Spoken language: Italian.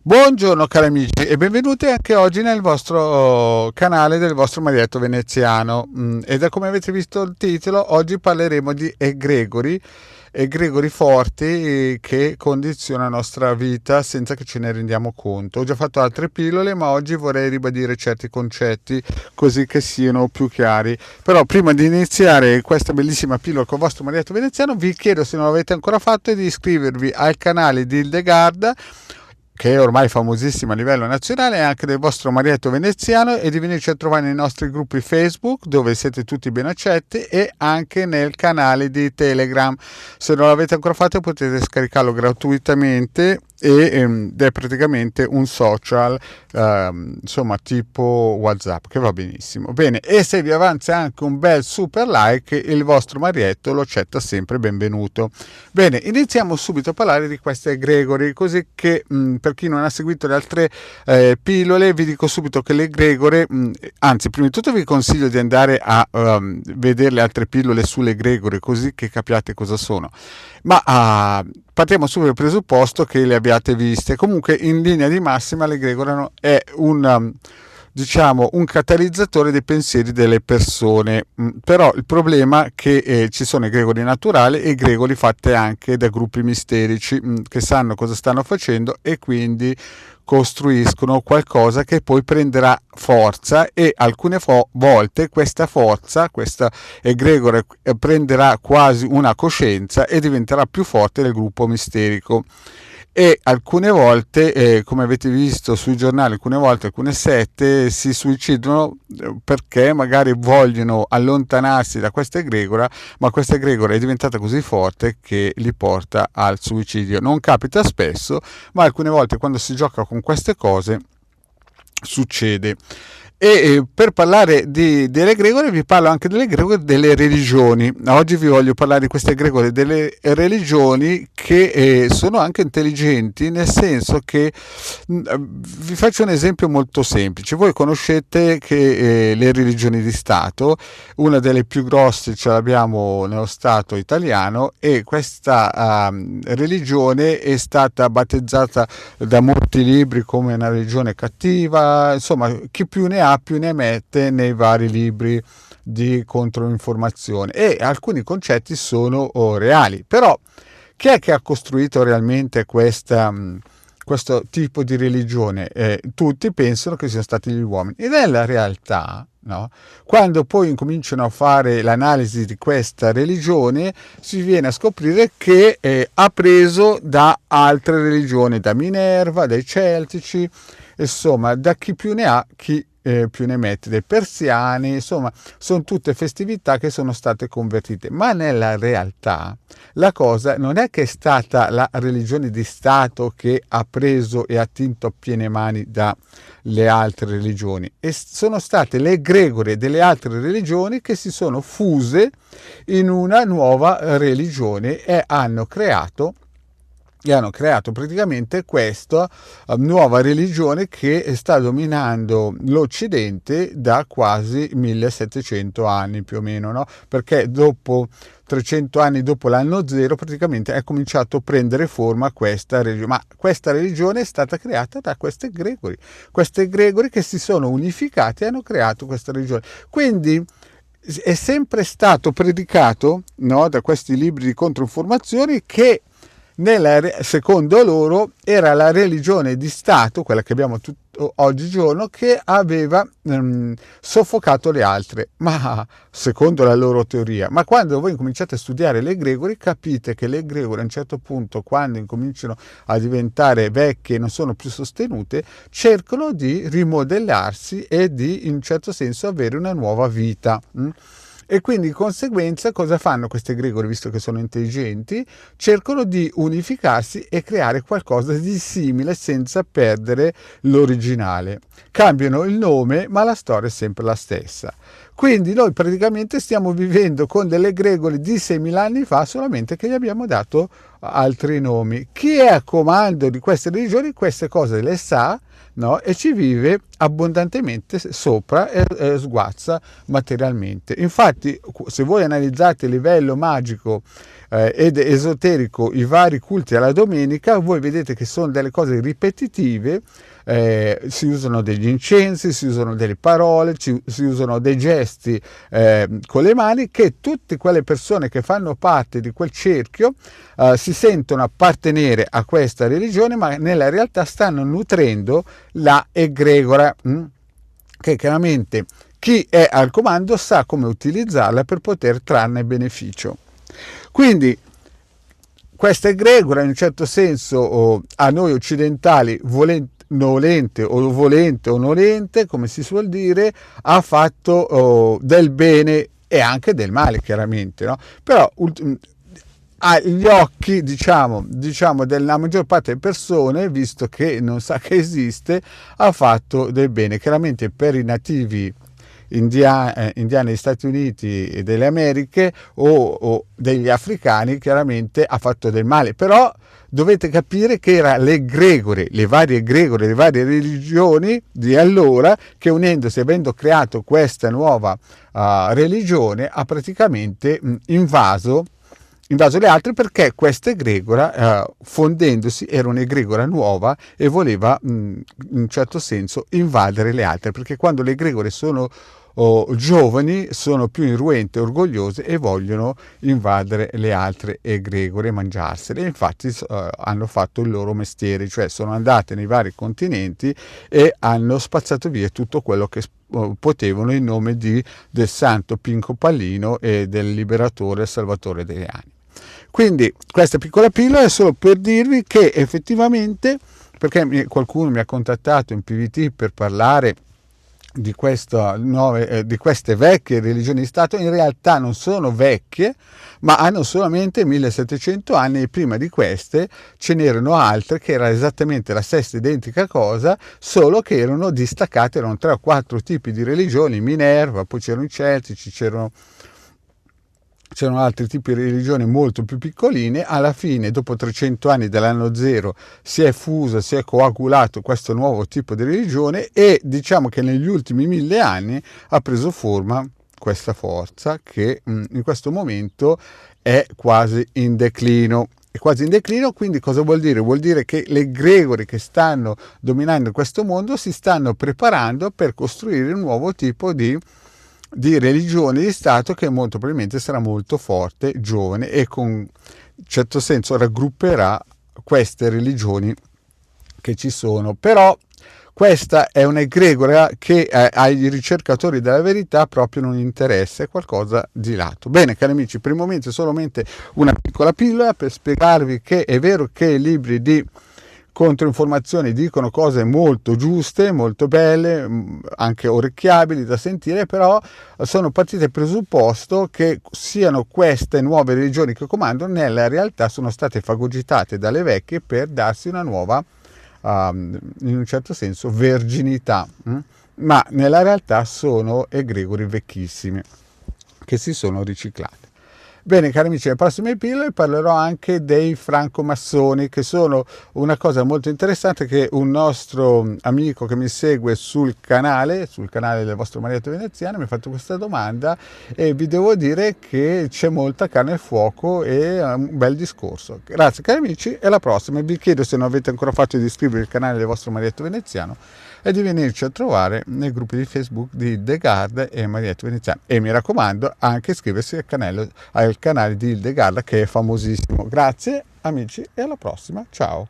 Buongiorno cari amici e benvenuti anche oggi nel vostro canale del vostro Marietto Veneziano. E da come avete visto il titolo, oggi parleremo di egregori forti che condizionano la nostra vita senza che ce ne rendiamo conto. Ho già fatto altre pillole, ma oggi vorrei ribadire certi concetti così che siano più chiari. Però prima di iniziare questa bellissima pillola con il vostro Marietto Veneziano, vi chiedo, se non l'avete ancora fatto, di iscrivervi al canale di Hildegarda, che è ormai famosissima a livello nazionale, e anche del vostro Marietto Veneziano, e di venirci a trovare nei nostri gruppi Facebook, dove siete tutti ben accetti, e anche nel canale di Telegram. Se non l'avete ancora fatto, potete scaricarlo gratuitamente ed è praticamente un social, insomma, tipo WhatsApp, che va benissimo. Bene, e se vi avanza anche un bel super like, il vostro Marietto lo accetta sempre benvenuto. Bene, iniziamo subito a parlare di queste egregori, così che per chi non ha seguito le altre pillole, vi dico subito che le egregore, anzi, prima di tutto vi consiglio di andare a vedere le altre pillole sulle egregore, così che capiate cosa sono. Ma partiamo subito dal presupposto che le abbiate viste. Comunque, in linea di massima, l'egregore è diciamo, un catalizzatore dei pensieri delle persone. Però il problema è che ci sono egregori naturali e egregori fatte anche da gruppi misterici che sanno cosa stanno facendo e quindi costruiscono qualcosa che poi prenderà forza, e alcune volte questa forza, questa egregore, prenderà quasi una coscienza e diventerà più forte del gruppo misterico. E alcune volte, come avete visto sui giornali, alcune volte alcune sette si suicidano perché magari vogliono allontanarsi da questa egregora, ma questa egregora è diventata così forte che li porta al suicidio. Non capita spesso, ma alcune volte, quando si gioca con queste cose, succede. E per parlare delle egregore, vi parlo anche delle egregore delle religioni. Oggi vi voglio parlare di queste egregore delle religioni che sono anche intelligenti, nel senso che vi faccio un esempio molto semplice. Voi conoscete che le religioni di Stato, una delle più grosse ce l'abbiamo nello Stato italiano, e questa religione è stata battezzata da molti libri come una religione cattiva. Insomma, chi più ne ha più ne mette nei vari libri di controinformazione, e alcuni concetti sono reali. Però chi è che ha costruito realmente questo tipo di religione? Tutti pensano che siano stati gli uomini, e nella realtà, no? Quando poi incominciano a fare l'analisi di questa religione, si viene a scoprire che ha preso da altre religioni, da Minerva, dai Celtici, insomma, da chi più ne ha, chi più ne mette, dei persiani. Insomma, sono tutte festività che sono state convertite. Ma nella realtà la cosa non è che è stata la religione di Stato che ha preso e attinto a piene mani dalle altre religioni, e sono state le egregore delle altre religioni che si sono fuse in una nuova religione e hanno creato praticamente questa nuova religione che sta dominando l'Occidente da quasi 1700 anni più o meno, no? Perché dopo 300 anni dopo l'anno zero praticamente è cominciato a prendere forma questa religione. Ma questa religione è stata creata da queste egregori che si sono unificati e hanno creato questa religione. Quindi è sempre stato predicato, no, da questi libri di controinformazioni, che secondo loro era la religione di Stato, quella che abbiamo oggigiorno, che aveva soffocato le altre, ma secondo la loro teoria. Ma quando voi cominciate a studiare le egregori, capite che le egregori a un certo punto, quando incominciano a diventare vecchie e non sono più sostenute, cercano di rimodellarsi e di, in un certo senso, avere una nuova vita. E quindi di conseguenza cosa fanno queste egregore, visto che sono intelligenti? Cercano di unificarsi e creare qualcosa di simile senza perdere l'originale. Cambiano il nome, ma la storia è sempre la stessa. Quindi noi praticamente stiamo vivendo con delle egregore di 6.000 anni fa, solamente che gli abbiamo dato altri nomi. Chi è a comando di queste religioni queste cose le sa, no? E ci vive abbondantemente sopra e sguazza materialmente. Infatti, se voi analizzate il livello magico ed esoterico i vari culti alla domenica, voi vedete che sono delle cose ripetitive. Si usano degli incensi, si usano delle parole, si usano dei gesti con le mani, che tutte quelle persone che fanno parte di quel cerchio si sentono appartenere a questa religione, ma nella realtà stanno nutrendo la egregora, che chiaramente chi è al comando sa come utilizzarla per poter trarne beneficio. Quindi questa egregora, in un certo senso, a noi occidentali, volente o nolente, come si suol dire, ha fatto del bene e anche del male, chiaramente, no? Però agli occhi, diciamo, della maggior parte delle persone, visto che non sa che esiste, ha fatto del bene. Chiaramente per i nativi indiani degli Stati Uniti e delle Americhe o degli africani, chiaramente ha fatto del male. Però dovete capire che era le varie egregore, le varie religioni di allora, che unendosi, avendo creato questa nuova religione, ha praticamente invaso le altre, perché questa egregora, fondendosi, era un'egregora nuova e voleva in un certo senso invadere le altre, perché quando le egregore sono giovani sono più irruente, orgogliose e vogliono invadere le altre egregore e mangiarsele. E infatti hanno fatto il loro mestiere, cioè sono andate nei vari continenti e hanno spazzato via tutto quello che potevano in nome del santo Pinco Pallino e del liberatore e salvatore delle anime. Quindi questa piccola pillola è solo per dirvi che effettivamente, perché qualcuno mi ha contattato in PVT per parlare di queste vecchie religioni di Stato, in realtà non sono vecchie, ma hanno solamente 1700 anni, e prima di queste ce n'erano altre che era esattamente la stessa identica cosa, solo che erano distaccate, erano 3 o 4 tipi di religioni, Minerva, poi c'erano i Celtici, c'erano altri tipi di religioni molto più piccoline. Alla fine, dopo 300 anni dall'anno zero, si è coagulato questo nuovo tipo di religione, e diciamo che negli ultimi 1000 anni ha preso forma questa forza che in questo momento è quasi in declino. Quindi cosa vuol dire? Vuol dire che le egregori che stanno dominando questo mondo si stanno preparando per costruire un nuovo tipo di religione di Stato, che molto probabilmente sarà molto forte, giovane, e con un certo senso raggrupperà queste religioni che ci sono. Però questa è un'egregora che ai ricercatori della verità proprio non interessa, è qualcosa di lato. Bene, cari amici, per il momento è solamente una piccola pillola per spiegarvi che è vero che i libri di controinformazioni dicono cose molto giuste, molto belle, anche orecchiabili da sentire, però sono partite dal presupposto che siano queste nuove religioni che comandano, nella realtà sono state fagogitate dalle vecchie per darsi una nuova, in un certo senso, verginità, ma nella realtà sono egregori vecchissimi che si sono riciclati. Bene, cari amici, nelle prossime pillole parlerò anche dei francomassoni, che sono una cosa molto interessante, che un nostro amico che mi segue sul canale del vostro Marietto Veneziano mi ha fatto questa domanda, e vi devo dire che c'è molta carne al fuoco e un bel discorso. Grazie cari amici, e alla prossima. Vi chiedo, se non avete ancora fatto, di iscrivervi al canale del vostro Marietto Veneziano e di venirci a trovare nei gruppi di Facebook di Hildegarda e Marietto Veneziano, e mi raccomando anche iscriversi al canale di Hildegarda, che è famosissimo. Grazie amici, e alla prossima, ciao.